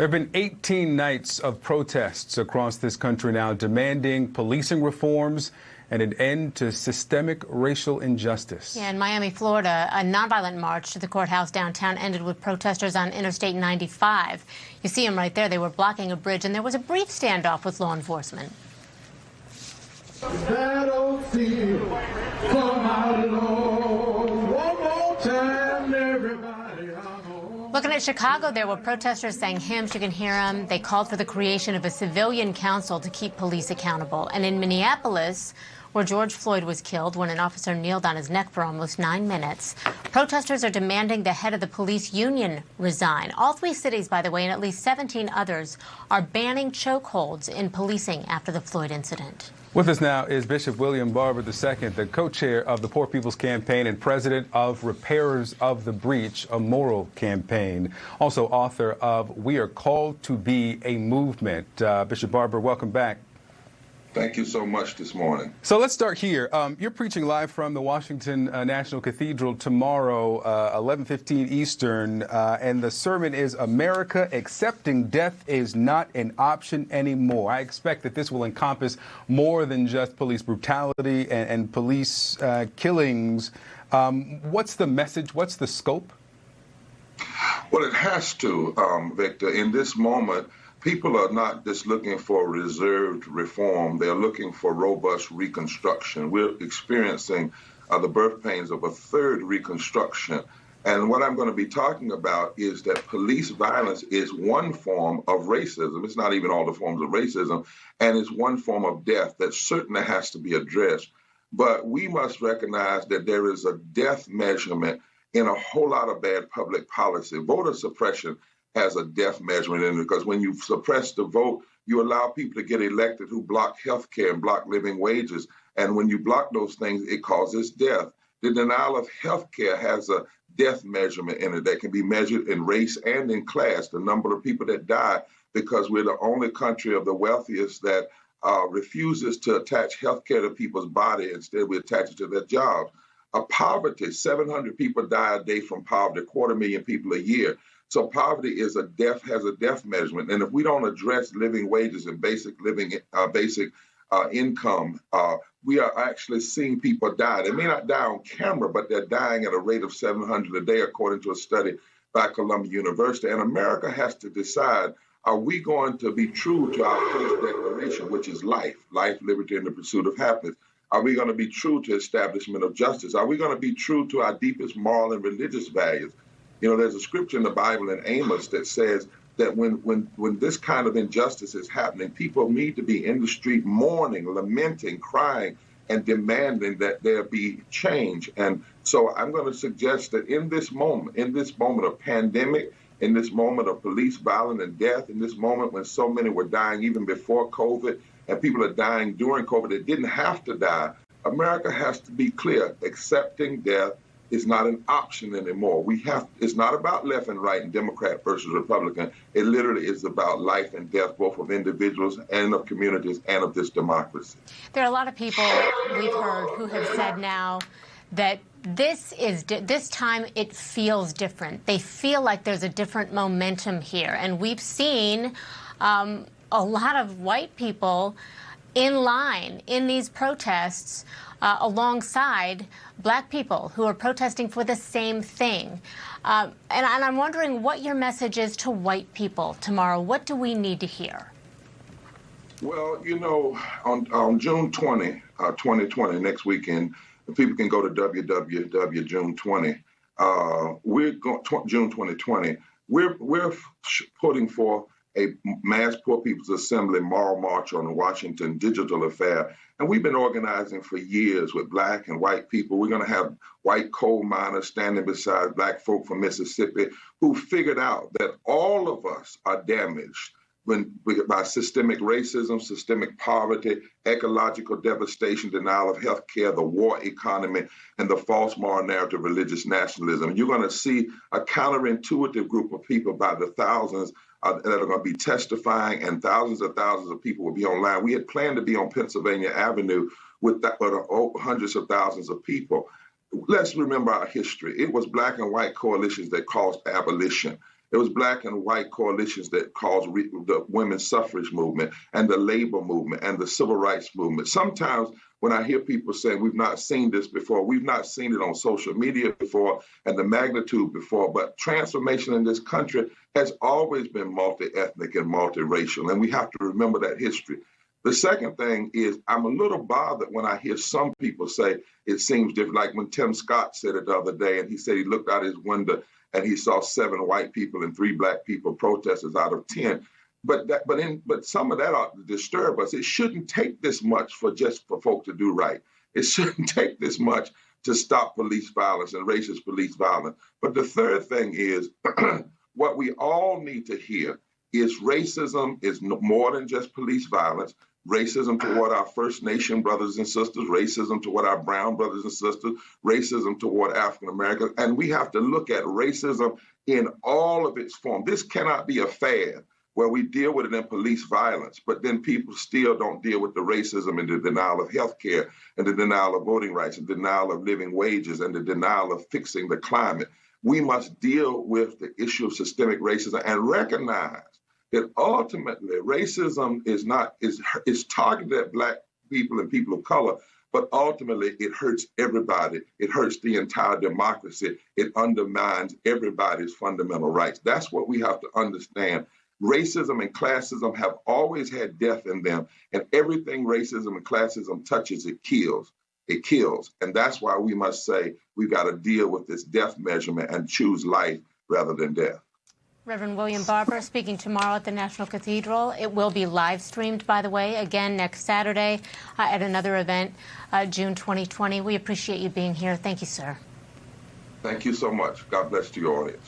There have been 18 nights of protests across this country now demanding policing reforms and an end to systemic racial injustice. Yeah, in Miami, Florida, a nonviolent march to the courthouse downtown ended with protesters on Interstate 95. You see them right there. They were blocking a bridge, and there was a brief standoff with law enforcement. Battlefield, come out alone. One more time, everybody. Looking at Chicago, there were protesters sang hymns. You can hear them. They called for the creation of a civilian council to keep police accountable. And in Minneapolis, where George Floyd was killed when an officer kneeled on his neck for almost 9 minutes, protesters are demanding the head of the police union resign. All 3 cities, by the way, and at least 17 others, are banning chokeholds in policing after the Floyd incident. With us now is Bishop William Barber II, the co-chair of the Poor People's Campaign and president of Repairers of the Breach, a moral campaign. Also author of We Are Called to Be a Movement. Bishop Barber, welcome back. Thank you so much this morning. So let's start here. You're preaching live from the Washington National Cathedral tomorrow, 11:15 Eastern, and the sermon is America Accepting Death is Not an Option Anymore. I expect that this will encompass more than just police brutality and police killings. What's the message? What's the scope? Well, it has to, Victor. In this moment, people are not just looking for reserved reform. They're looking for robust reconstruction. We're experiencing the birth pains of a third reconstruction. And what I'm going to be talking about is that police violence is one form of racism. It's not even all the forms of racism. And it's one form of death that certainly has to be addressed. But we must recognize that there is a death measurement in a whole lot of bad public policy. Voter suppression has a death measurement in it, because when you suppress the vote, you allow people to get elected who block health care and block living wages. And when you block those things, it causes death. The denial of health care has a death measurement in it that can be measured in race and in class, the number of people that die, because we're the only country of the wealthiest that refuses to attach health care to people's body. Instead, we attach it to their jobs. Poverty, 700 people die a day from poverty, 250,000 people a year. So poverty is has a death measurement. And if we don't address living wages and basic income, we are actually seeing people die. They may not die on camera, but they're dying at a rate of 700 a day, according to a study by Columbia University. And America has to decide, are we going to be true to our first declaration, which is life, liberty, and the pursuit of happiness? Are we going to be true to establishment of justice? Are we going to be true to our deepest moral and religious values? You know, there's a scripture in the Bible in Amos that says that when this kind of injustice is happening, people need to be in the street mourning, lamenting, crying, and demanding that there be change. And so I'm going to suggest that in this moment of pandemic, in this moment of police violence and death, in this moment when so many were dying even before COVID, and people are dying during COVID that didn't have to die, America has to be clear. Accepting death is not an option anymore. It's not about left and right and Democrat versus Republican. It literally is about life and death, both of individuals and of communities and of this democracy. There are a lot of people we've heard who have said now that this time it feels different. They feel like there's a different momentum here. And we've seen a lot of white people in line in these protests alongside black people who are protesting for the same thing. And I'm wondering what your message is to white people tomorrow. What do we need to hear? Well, you know, on June 20, 2020, next weekend, people can go to www.june20. June 2020. We're putting forth a mass Poor People's Assembly moral march on the Washington digital affair. And we've been organizing for years with black and white people. We're going to have white coal miners standing beside black folk from Mississippi who figured out that all of us are damaged by systemic racism, systemic poverty, ecological devastation, denial of health care, the war economy, and the false moral narrative, religious nationalism. You're going to see a counterintuitive group of people by the thousands that are going to be testifying, and thousands of people will be online. We had planned to be on Pennsylvania Avenue with hundreds of thousands of people. Let's remember our history. It was black and white coalitions that caused abolition. It was black and white coalitions that caused the women's suffrage movement and the labor movement and the civil rights movement. Sometimes when I hear people saying we've not seen this before, we've not seen it on social media before and the magnitude before, but transformation in this country has always been multi-ethnic and multiracial, and we have to remember that history. The second thing is I'm a little bothered when I hear some people say it seems different, like when Tim Scott said it the other day, and he said he looked out his window and he saw 7 white people and 3 black people protesters out of 10. But some of that ought to disturb us. It shouldn't take this much for folk to do right. It shouldn't take this much to stop police violence and racist police violence. But the third thing is what we all need to hear is racism is more than just police violence. Racism toward our First Nation brothers and sisters, racism toward our brown brothers and sisters, racism toward African Americans. And we have to look at racism in all of its form. This cannot be a fad where we deal with it in police violence, but then people still don't deal with the racism and the denial of health care and the denial of voting rights and denial of living wages and the denial of fixing the climate. We must deal with the issue of systemic racism and recognize that ultimately racism is targeted at black people and people of color, but ultimately it hurts everybody. It hurts the entire democracy. It undermines everybody's fundamental rights. That's what we have to understand. Racism and classism have always had death in them, and everything racism and classism touches, it kills. It kills. And that's why we must say we've got to deal with this death measurement and choose life rather than death. Reverend William Barber speaking tomorrow at the National Cathedral. It will be live streamed, by the way, again next Saturday at another event, June 2020. We appreciate you being here. Thank you, sir. Thank you so much. God bless to your audience.